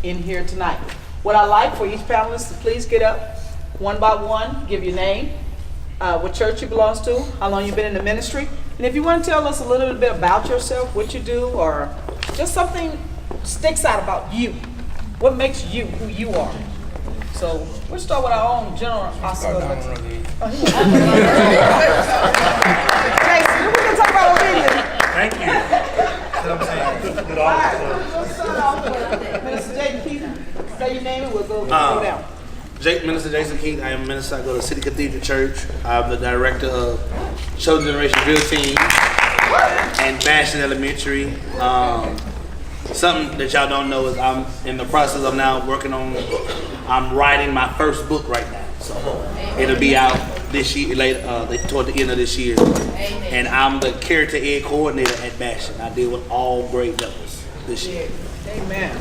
in here tonight. What I'd like for each panelist to please get up one by one, give your name, what church you belong to, how long you've been in the ministry, and if you want to tell us a little bit about yourself, what you do, or just something sticks out about you. What makes you who you are? So we'll start with our own General Oscar. Jason, we can talk about obedience. Thank you. All right, we'll start off with Minister Jason Keith. Say your name and we'll go down. Minister Jason Keith. I am a minister. I go to City Cathedral Church. I'm the director of Chosen Generation Drill Team and Bastion Elementary. Something that y'all don't know is I'm in the process of now working on, I'm writing my first book right now. So it'll be out this year, toward the end of this year. And I'm the character ed coordinator at Bastion. I deal with all grade levels this year. Amen.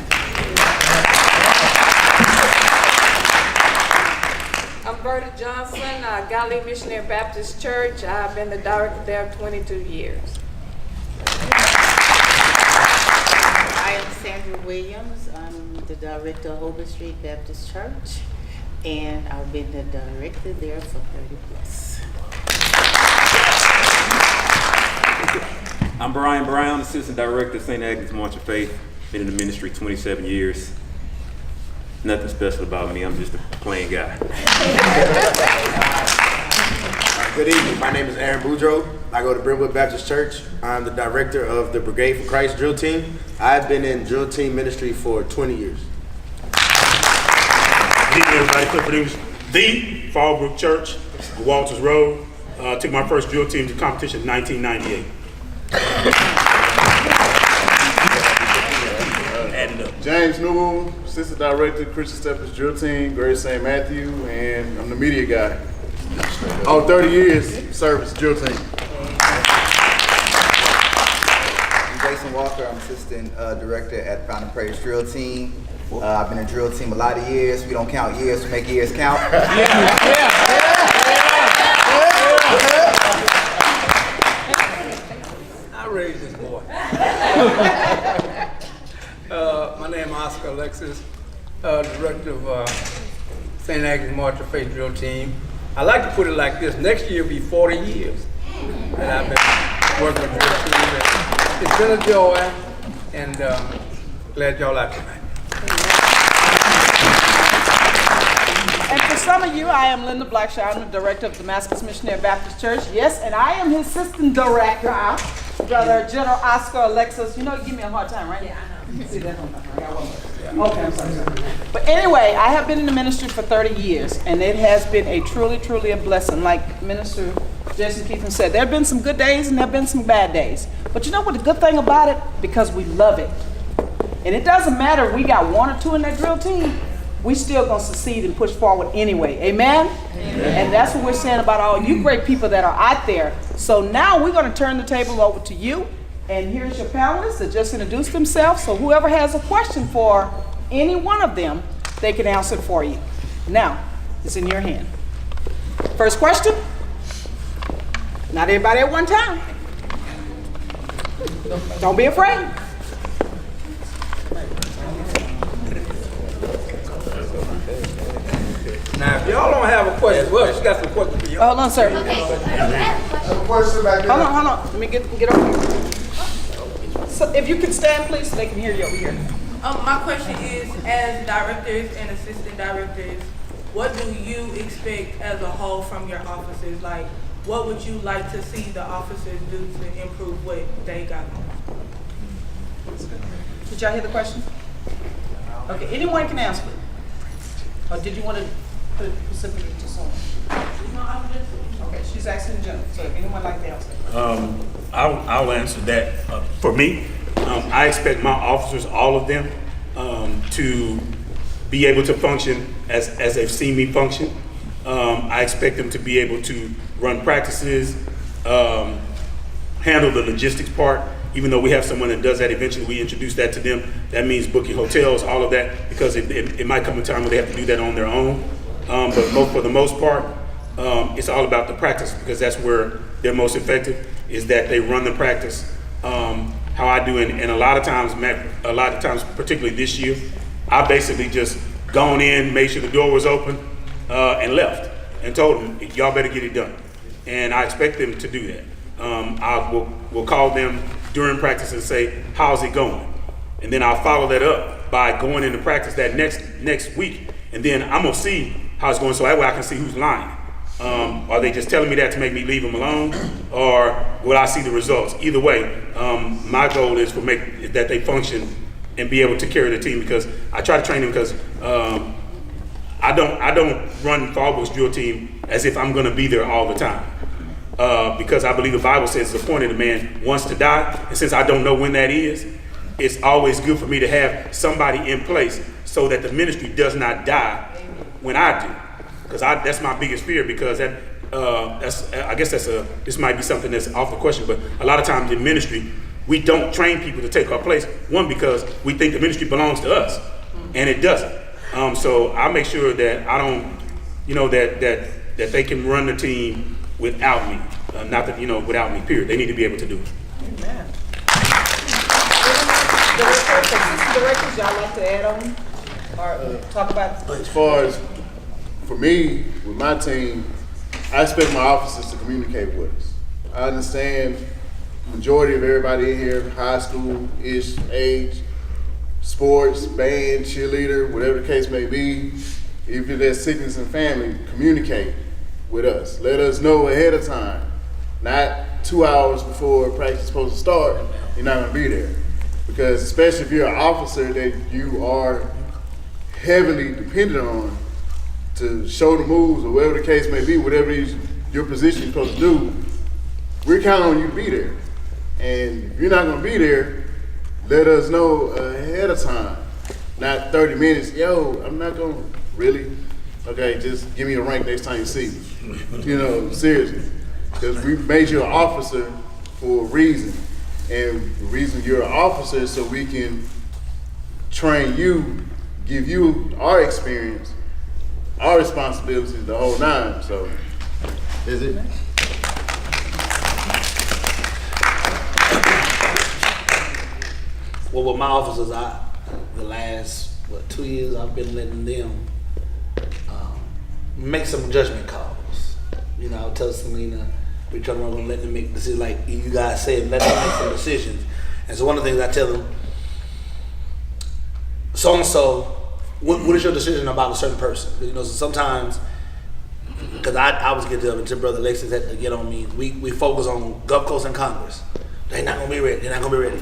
I'm Berta Johnson, Galilee Missionary Baptist Church. I've been the director there 22 years. I am Sandra Williams. I'm the director of Holbert Street Baptist Church, and I've been the director there for 30 plus. I'm Brian Brown, assistant director of St. Agnes March of Faith. Been in the ministry 27 years. Nothing special about me, I'm just a plain guy. Good evening, my name is Aaron Boudreaux. I go to Brentwood Baptist Church. I'm the director of the Brigade for Christ drill team. I've been in drill team ministry for 20 years. Good evening, everybody. Clifford Produce the Fallbrook Church, Walters Road. Took my first drill team to competition in 1998. James Newell, assistant director, Christian Steppers drill team, Great St. Matthew, and I'm the media guy. 30 years service drill team. I'm Jason Walker. I'm assistant director at Fountain Praise Drill Team. I've been in drill team a lot of years. We don't count years, we make years count. I raised this boy. My name is Oscar Alexis, director of St. Agnes March of Faith Drill Team. I like to put it like this: next year will be 40 years that I've been working with drill team. It's been a joy, and glad y'all out tonight. And for some of you, I am Linda Blackshaw. I'm the director of Damascus Missionary Baptist Church. Yes, and I am his assistant director, Brother General Oscar Alexis. You know, you give me a hard time, right? Yeah, I know. See that? I got one more. Okay, I'm sorry. But anyway, I have been in the ministry for 30 years, and it has been a truly a blessing. Like Minister Jason Keith said, there have been some good days and there have been some bad days. But you know what the good thing about it? Because we love it. And it doesn't matter if we got one or two in that drill team, we still gonna succeed and push forward anyway. Amen? Amen? And that's what we're saying about all you great people that are out there. So now we're gonna turn the table over to you. And here's your panelists that just introduced themselves. So whoever has a question for any one of them, they can answer it for you. Now, it's in your hand. First question. Not everybody at one time. Don't be afraid. Now, if y'all don't have a question, well, she got some questions for you. Hold on, sir. Question back there. Hold on. Let me get over here. So if you can stand, please, so they can hear you over here. My question is, as directors and assistant directors, what do you expect as a whole from your officers? Like, what would you like to see the officers do to improve what they got going? Did y'all hear the question? Okay, anyone can answer it. Or did you want to put it specifically to someone? No, I'm just... Okay, she's asking in general, so if anyone like to answer. I'll answer that. For me, I expect my officers, all of them, to be able to function as they've seen me function. I expect them to be able to run practices, handle the logistics part. Even though we have someone that does that, eventually we introduce that to them. That means booking hotels, all of that, because it might come a time where they have to do that on their own. But for the most part, it's all about the practice, because that's where they're most effective, is that they run the practice how I do. And a lot of times, particularly this year, I basically just gone in, made sure the door was open, and left, and told them, y'all better get it done. And I expect them to do that. We'll call them during practice and say, how's it going? And then I'll follow that up by going into practice that next week. And then I'm gonna see how it's going, so that way I can see who's lying. Are they just telling me that to make me leave them alone, or will I see the results? Either way, my goal is that they function and be able to carry the team, because I try to train them, because I don't run Fallbrook's drill team as if I'm gonna be there all the time. Because I believe the Bible says the appointed a man wants to die, and since I don't know when that is, it's always good for me to have somebody in place so that the ministry does not die when I do. Because that's my biggest fear, because this might be something that's off the question, but a lot of times in ministry, we don't train people to take our place. One, because we think the ministry belongs to us, and it doesn't. So I make sure that I don't, that they can run the team without me. Not that, without me, period. They need to be able to do it. Amen. Directors, y'all like to add on or talk about? As far as for me, with my team, I expect my officers to communicate with us. I understand the majority of everybody in here, high school-ish age, sports, band, cheerleader, whatever the case may be. If there's sickness in family, communicate with us. Let us know ahead of time, not 2 hours before practice is supposed to start, you're not gonna be there. Because especially if you're an officer that you are heavily dependent on to show the moves or whatever the case may be, whatever your position is supposed to do, we're counting on you to be there. And if you're not gonna be there, let us know ahead of time. Not 30 minutes, yo, I'm not gonna, really? Okay, just give me a rank next time you see me. Seriously. Because we made you an officer for a reason. And the reason you're an officer is so we can train you, give you our experience, our responsibilities, the whole nine. So, is it? Well, with my officers, the last 2 years, I've been letting them make some judgment calls. Tell Selena, we're trying to let them make decisions like you guys said, let them make some decisions. And so one of the things I tell them, so-and-so, what is your decision about a certain person? So sometimes, because I always get to until Brother Alexis had to get on me, we focus on Gulf Coast and Congress. They're not going to be ready. They're not going to be ready.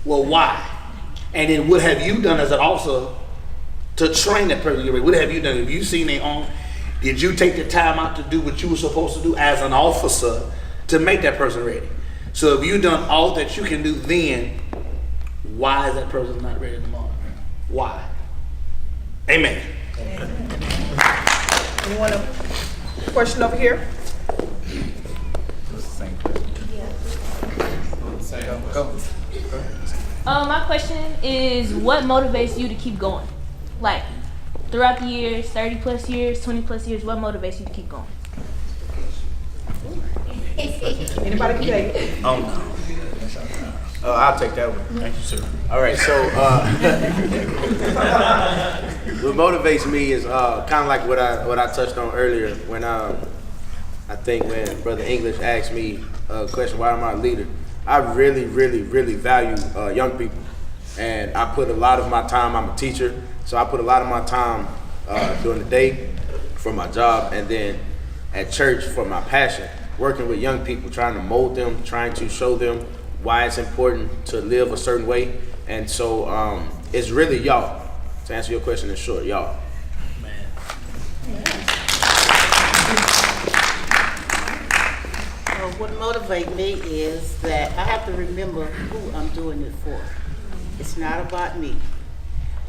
Well, why? And then what have you done as an officer to train that person to get ready? What have you done? Have you seen their own? Did you take the time out to do what you were supposed to do as an officer to make that person ready? So if you've done all that you can do then, why is that person not ready tomorrow? Why? Amen. Anyone a question over here? My question is, what motivates you to keep going? Like, throughout the years, 30 plus years, 20 plus years, what motivates you to keep going? Anybody can take it. Oh, no. I'll take that one. Thank you, sir. All right, so what motivates me is kind of like what I touched on earlier when I think when Brother English asked me a question, why am I a leader? I really, really, really value young people. And I put a lot of my time, I'm a teacher, so I put a lot of my time during the day for my job, and then at church for my passion, working with young people, trying to mold them, trying to show them why it's important to live a certain way. And so it's really y'all. To answer your question in short, y'all. What motivates me is that I have to remember who I'm doing it for. It's not about me.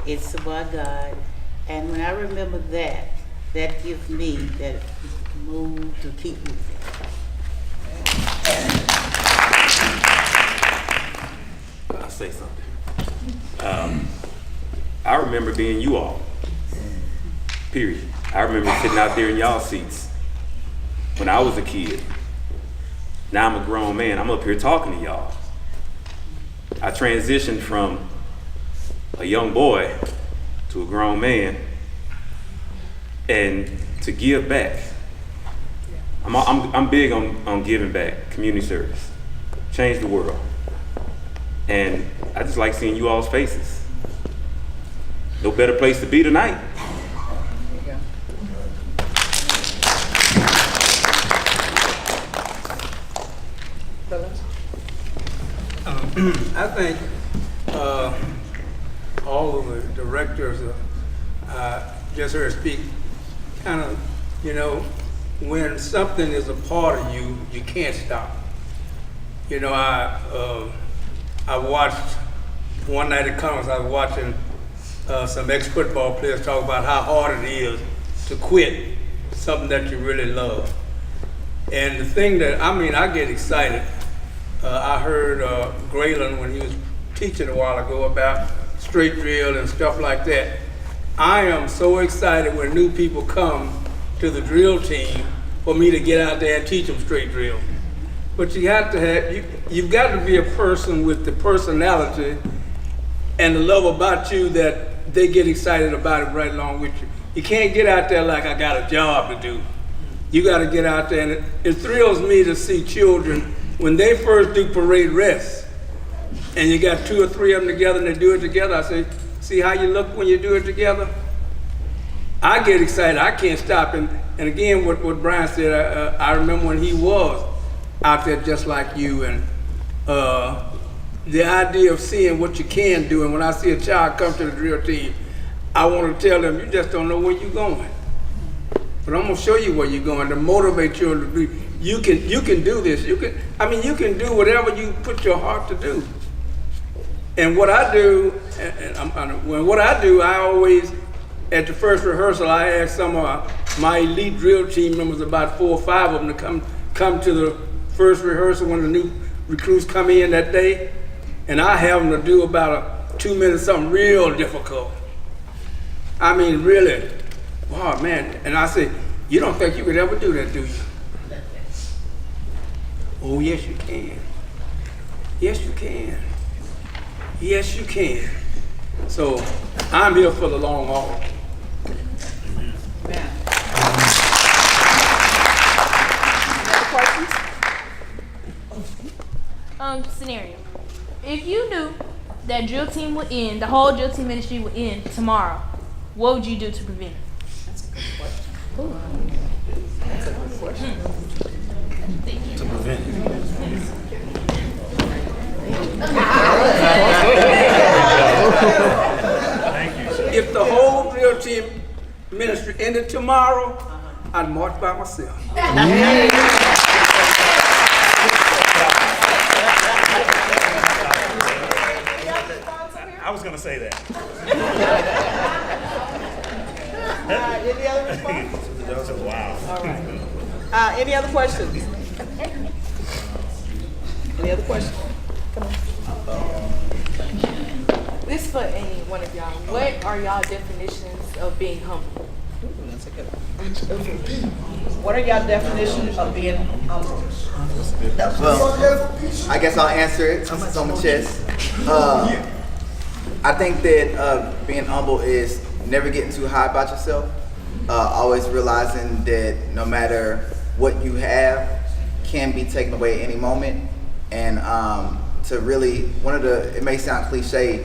It's about God. And when I remember that, that gives me that move to keep moving. I'll say something. I remember being you all. Period. I remember sitting out there in y'all seats when I was a kid. Now I'm a grown man. I'm up here talking to y'all. I transitioned from a young boy to a grown man, and to give back. I'm big on giving back, community service, change the world. And I just like seeing you all's faces. No better place to be tonight. I think all of the directors, just heard speak, kind of, you know, when something is a part of you, you can't stop. You know, I watched, one night at conference, I was watching some ex-football players talk about how hard it is to quit something that you really love. And the thing that, I get excited. I heard Graylin when he was teaching a while ago about straight drill and stuff like that. I am so excited when new people come to the drill team for me to get out there and teach them straight drill. But you have to have, you've got to be a person with the personality and the love about you that they get excited about it right along with you. You can't get out there like I got a job to do. You got to get out there, and it thrills me to see children when they first do parade rest, and you got 2 or 3 of them together and they do it together. I say, see how you look when you do it together? I get excited, I can't stop. And again, what Brian said, I remember when he was out there just like you, and the idea of seeing what you can do. And when I see a child come to the drill team, I want to tell them, you just don't know where you're going. But I'm gonna show you where you're going to motivate children to do. You can do this. You can do whatever you put your heart to do. And what I do, I always, at the first rehearsal, I ask some of my elite drill team members, about 4 or 5 of them, to come to the first rehearsal when the new recruits come in that day, and I have them to do about 2 minutes something real difficult. Really, wow, man. And I say, you don't think you could ever do that, do you? Oh, yes, you can. Yes, you can. Yes, you can. So I'm here for the long haul. Man. Any other questions? Scenario. If you knew that drill team would end, the whole drill team ministry would end tomorrow, what would you do to prevent it? That's a good question. That's a good question. To prevent it. If the whole drill team ministry ended tomorrow, I'd march by myself. I was going to say that. Any other response? Wow. All right. Any other questions? Any other questions? Come on. This for any one of y'all. What are y'all definitions of being humble? That's a good one. What are y'all definitions of being humble? Well, I guess I'll answer it since it's on my chest. I think that being humble is never getting too high about yourself. Always realizing that no matter what you have can be taken away at any moment. And to really, it may sound cliche,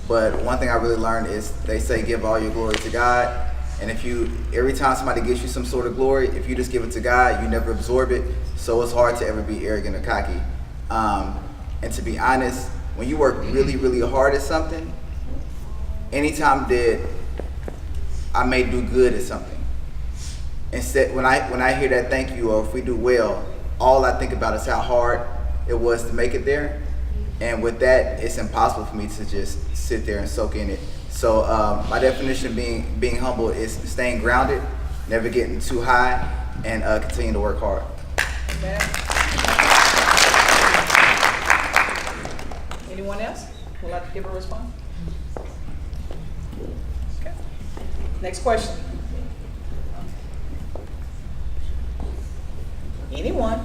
but one thing I really learned is they say give all your glory to God. And every time somebody gives you some sort of glory, if you just give it to God, you never absorb it. So it's hard to ever be arrogant or cocky. And to be honest, when you work really, really hard at something, anytime that I may do good at something, instead when I hear that thank you, or if we do well, all I think about is how hard it was to make it there. And with that, it's impossible for me to just sit there and soak in it. So my definition of being humble is staying grounded, never getting too high, and continuing to work hard. Okay. Anyone else would like to give a response? Okay. Next question. Anyone?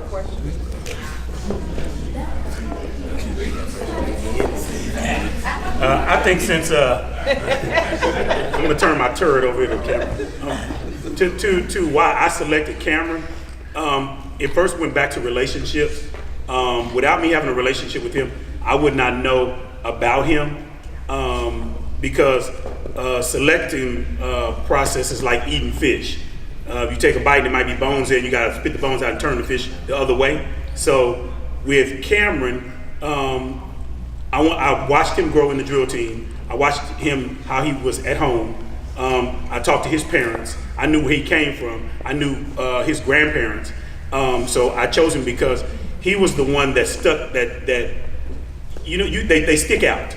question. I think since I'm gonna turn my turret over here to Cameron. To why I selected Cameron, it first went back to relationships. Without me having a relationship with him, I would not know about him because selecting process is like eating fish. If you take a bite, there might be bones in. You gotta spit the bones out and turn the fish the other way. So with Cameron, I watched him grow in the drill team. I watched him how he was at home. I talked to his parents. I knew where he came from. I knew his grandparents. So I chose him because he was the one that stuck. They stick out.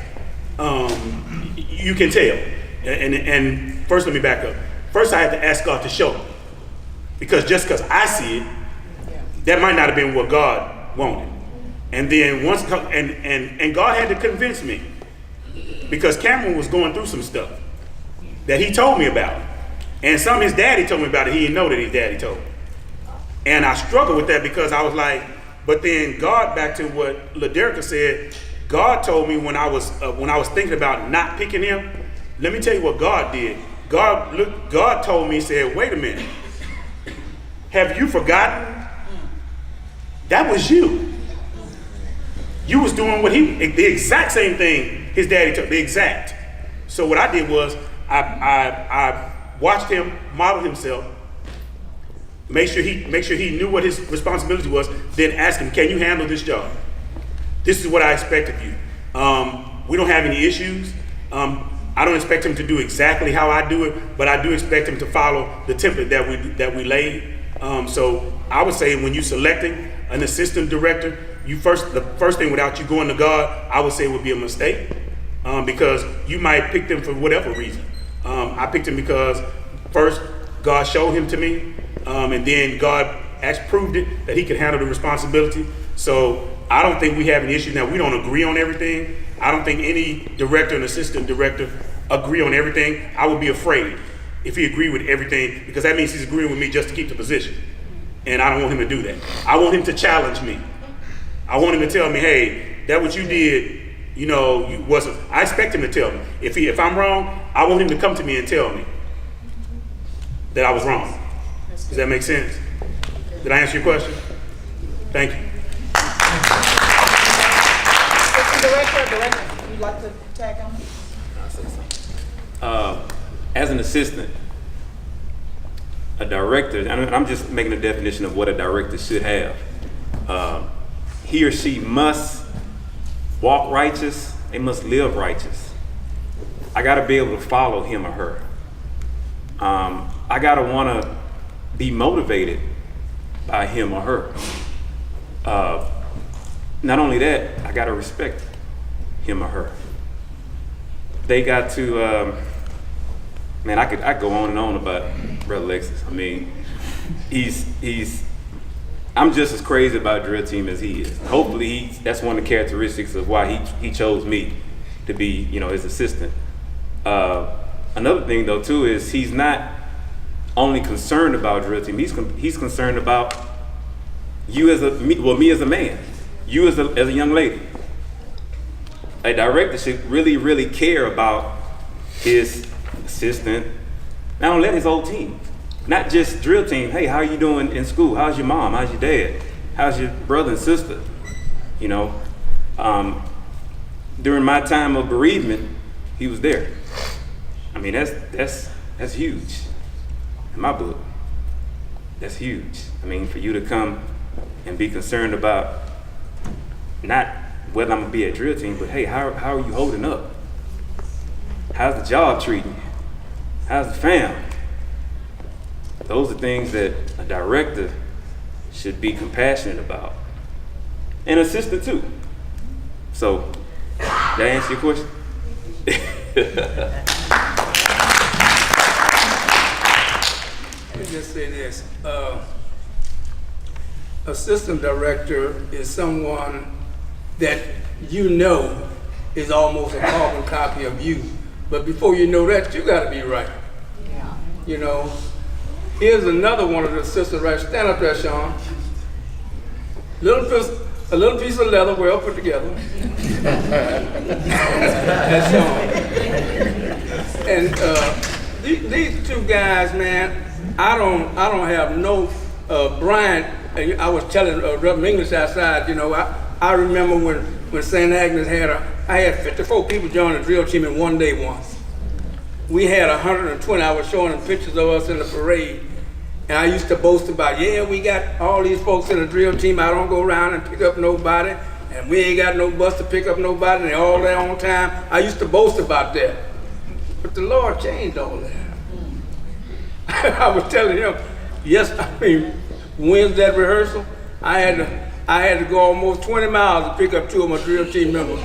You can tell. And first, let me back up. First, I had to ask God to show me, because just because I see it, that might not have been what God wanted. And then once, and God had to convince me, because Cameron was going through some stuff that he told me about. And some of his daddy told me about it. He didn't know that his daddy told me. And I struggled with that because I was like, but then God, back to what LaDerica said, God told me when I was thinking about not picking him, let me tell you what God did. God told me, said, wait a minute. Have you forgotten? That was you. You was doing the exact same thing his daddy told, the exact. So what I did was I watched him model himself, make sure he knew what his responsibility was, then ask him, can you handle this job? This is what I expect of you. We don't have any issues. I don't expect him to do exactly how I do it, but I do expect him to follow the template that we laid. So I would say when you're selecting an assistant director, the first thing without you going to God, I would say would be a mistake, because you might pick them for whatever reason. I picked him because first God showed him to me, and then God proved it that he could handle the responsibility. So I don't think we have an issue. Now, we don't agree on everything. I don't think any director and assistant director agree on everything. I would be afraid if he agreed with everything, because that means he's agreeing with me just to keep the position. And I don't want him to do that. I want him to challenge me. I want him to tell me, hey, that what you did, you wasn't. I expect him to tell me. If I'm wrong, I want him to come to me and tell me that I was wrong. Does that make sense? Did I answer your question? Thank you. Director, you'd like to tag on? As an assistant, a director, and I'm just making a definition of what a director should have. He or she must walk righteous, they must live righteous. I gotta be able to follow him or her. I gotta wanna be motivated by him or her. Not only that, I gotta respect him or her. They got to, man, I could go on and on about Brother Lexus. I mean, I'm just as crazy about drill team as he is. Hopefully, that's one of the characteristics of why he chose me to be, his assistant. Another thing though too is he's not only concerned about drill team. He's concerned about you me as a man, you as a young lady. A director should really, really care about his assistant, not only his whole team. Not just drill team. Hey, how are you doing in school? How's your mom? How's your dad? How's your brother and sister? During my time of bereavement, he was there. I mean, that's huge in my book. That's huge. I mean, for you to come and be concerned about not whether I'm gonna be at drill team, but hey, how are you holding up? How's the job treating you? How's the family? Those are things that a director should be compassionate about. And assistant too. So, did I answer your question? Let me just say this. Assistant director is someone that is almost a carbon copy of you. But before you know that, you gotta be right. Yeah. Here's another one of the assistants right. Stand up there, Sean. A little piece of leather well put together. These two guys, man, I don't have no Brian. I was telling Reverend English outside, you know, I remember when St. Agnes I had 54 people join the drill team in one day once. We had 120. I was showing them pictures of us in the parade. And I used to boast about, yeah, we got all these folks in the drill team. I don't go around and pick up nobody. And we ain't got no bus to pick up nobody. And they all there on time. I used to boast about that. But the Lord changed all that. I was telling him, Wednesday at rehearsal, I had to go almost 20 miles to pick up 2 of my drill team members.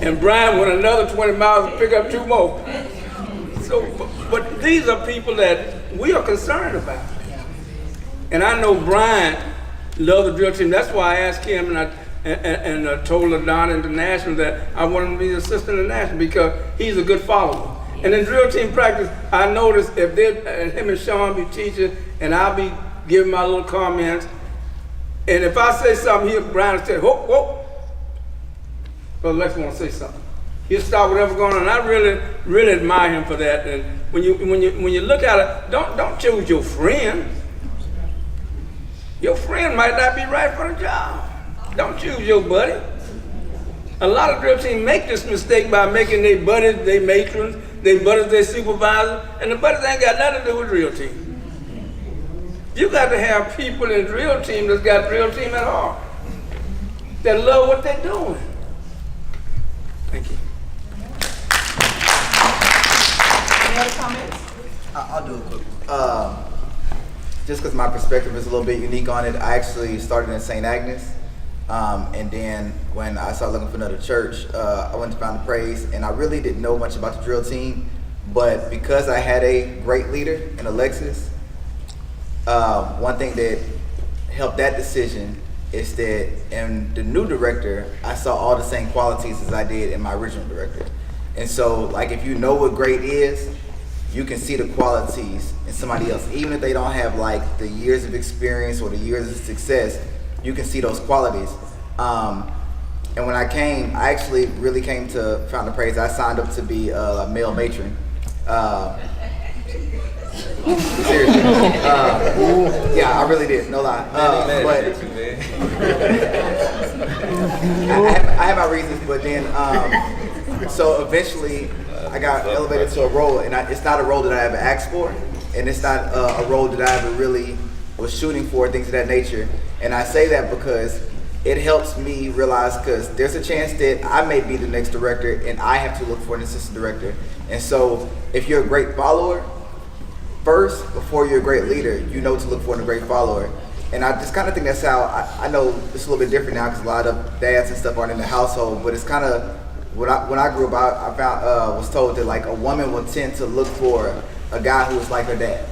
And Brian went another 20 miles to pick up 2 more. So, but these are people that we are concerned about. And I know Brian loved the drill team. That's why I asked him and I told LaDonna International that I wanted him to be the assistant international because he's a good follower. And in drill team practice, I noticed if him and Sean be teaching and I'll be giving my little comments, and if I say something, Brian will say, whoop, whoop. Brother Lex want to say something. He'll stop whatever going on. And I really admire him for that. And when you look at it, don't choose your friend. Your friend might not be right for the job. Don't choose your buddy. A lot of drill teams make this mistake by making their buddies their matrons, their buddies their supervisors, and the buddies ain't got nothing to do with drill team. You got to have people in drill team that's got drill team at heart, that love what they're doing. Thank you. Any other comments? I'll do it quick. Just because my perspective is a little bit unique on it, I actually started in St. Agnes. And then when I started looking for another church, I went to Found the Praise, and I really didn't know much about the drill team. But because I had a great leader in Alexis, one thing that helped that decision is that in the new director, I saw all the same qualities as I did in my original director. And so, like, if you know what great is, you can see the qualities in somebody else. Even if they don't have, like, the years of experience or the years of success, you can see those qualities. And when I actually really came to Found the Praise. I signed up to be a male matron. Seriously. Yeah, I really did, no lie. But I have my reasons, but then, so eventually I got elevated to a role, and it's not a role that I ever asked for, and it's not a role that I ever really was shooting for, things of that nature. And I say that because it helps me realize, because there's a chance that I may be the next director and I have to look for an assistant director. And so if you're a great follower, first, before you're a great leader, you know to look for a great follower. And I just kind of think that's how, I know it's a little bit different now because a lot of dads and stuff aren't in the household, but it's kind of, when I grew up, I was told that, like, a woman will tend to look for a guy who is like her dad.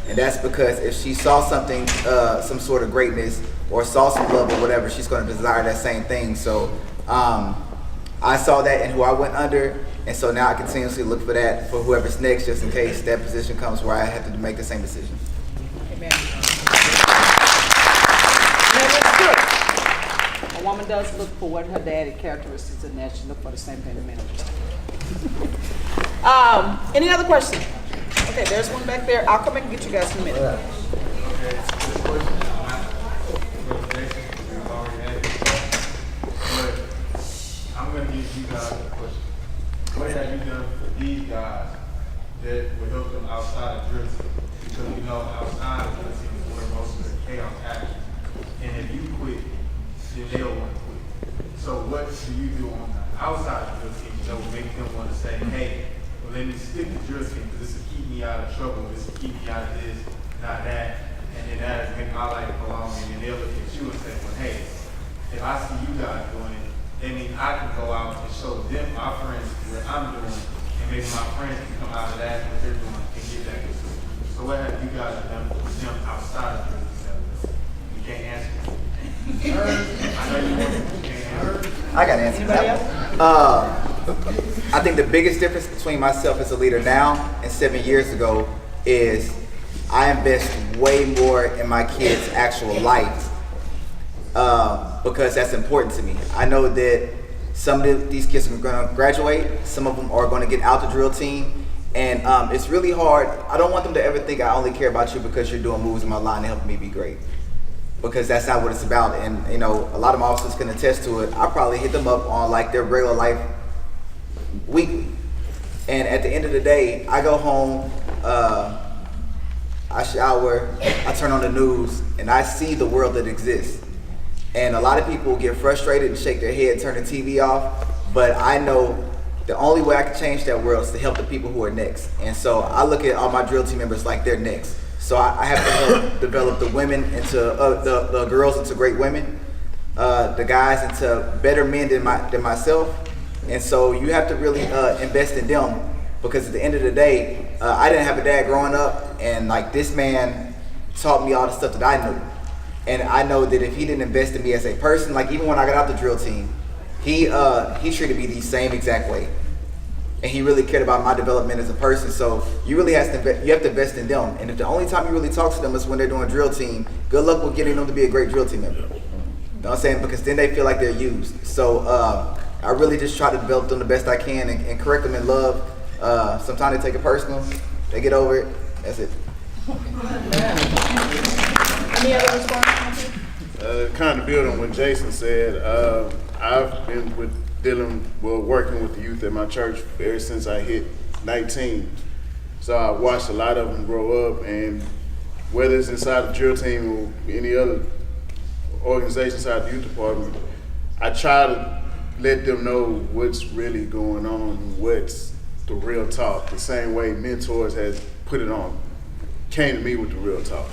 And that's because if she saw something, some sort of greatness, or saw some love or whatever, she's going to desire that same thing. So I saw that in who I went under, and so now I continuously look for that for whoever's next, just in case that position comes where I have to make the same decision. Amen. Now, that's good. A woman does look for what her daddy characteristics and that she look for the same thing in men. Any other questions? Okay, there's one back there. I'll come back and get you guys in a minute. I'm going to give you guys a question. What have you done for these guys that will help them outside of drill team? Because we know outside of drill team is where most of the chaos happens. And if you quit, then they'll want to quit. So what do you do on the outside of drill team that will make them want to say, hey, well, let me stick to drill team because this will keep me out of trouble, this will keep me out of this, not that, and then that will make my life belong, and then they'll look at you and say, well, hey, if I see you guys doing it, that means I can go out and show them, my friends, what I'm doing, and maybe my friends can come out of that, what they're doing, and get that consistent. So what have you guys done for them outside of drill team? You can't answer. I know you want to, you can't answer. I got an answer. Anybody else? I think the biggest difference between myself as a leader now and 7 years ago is I invest way more in my kids' actual life because that's important to me. I know that some of these kids are going to graduate, some of them are going to get out the drill team, and it's really hard. I don't want them to ever think I only care about you because you're doing moves in my line and helping me be great, because that's not what it's about. And you know, a lot of my officers can attest to it. I probably hit them up on like their regular life weekly, and at the end of the day, I go home, I shower, I turn on the news, and I see the world that exists. And a lot of people get frustrated and shake their head, turn the TV off, but I know the only way I can change that world is to help the people who are next. And so I look at all my drill team members like they're next. So I have to help develop the women into, the girls into great women, the guys into better men than myself. And so you have to really invest in them, because at the end of the day, I didn't have a dad growing up, and like this man taught me all the stuff that I knew. And I know that if he didn't invest in me as a person, like even when I got out the drill team, he treated me the same exact way. And he really cared about my development as a person. So you really have to invest in them. And if the only time you really talk to them is when they're doing drill team, good luck with getting them to be a great drill team member. You know what I'm saying? Because then they feel like they're used. So I really just try to develop them the best I can and correct them in love. Sometimes they take it personal, they get over it, that's it. Any other response? Kind of build on what Jason said. I've been working with the youth at my church ever since I hit 19. So I watched a lot of them grow up, and whether it's inside the drill team or any other organization inside the youth department, I try to let them know what's really going on, what's the real talk, the same way mentors has put it on, came to me with the real talk.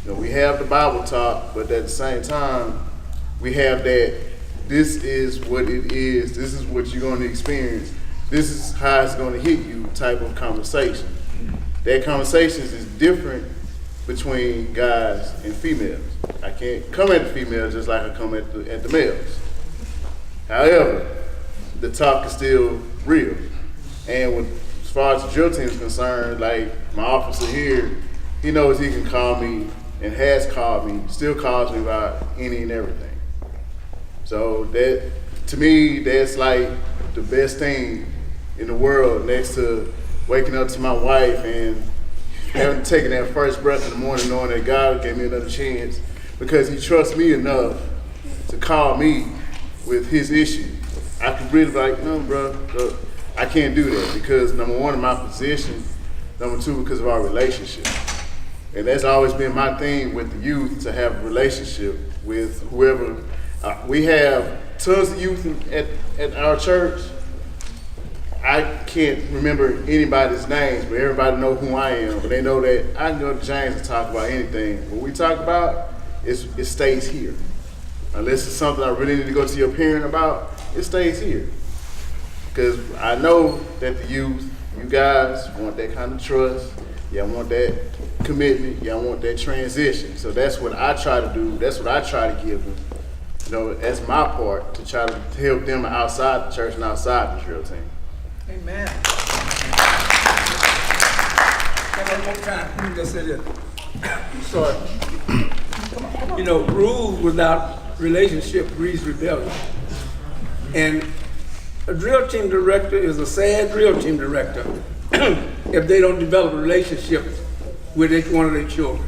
You know, we have the Bible talk, but at the same time, we have that this is what it is, this is what you're going to experience, this is how it's going to hit you type of conversation. That conversation is different between guys and females. I can't come at the females just like I come at the males. However, the talk is still real. And as far as the drill team is concerned, like my officer here, he knows he can call me and has called me, still calls me about any and everything. So that, to me, that's like the best thing in the world, next to waking up to my wife and having taken that first breath in the morning knowing that God gave me another chance, because he trusts me enough to call me with his issue. I could really be like, no, bro, I can't do that, because number one, of my position, number two, because of our relationship. And that's always been my thing with the youth, to have a relationship with whoever. We have tons of youth at our church. I can't remember anybody's names, but everybody know who I am. But they know that I can go to James and talk about anything. What we talk about, it stays here. Unless it's something I really need to go to your parent about, it stays here. Because I know that the youth, you guys want that kind of trust, y'all want that commitment, y'all want that transition. So that's what I try to do, that's what I try to give them. You know, that's my part, to try to help them outside the church and outside the drill team. Amen. One more time, let me just say this. Sorry. You know, rules without relationship breeds rebellion. And a drill team director is a sad drill team director if they don't develop a relationship with one of their children.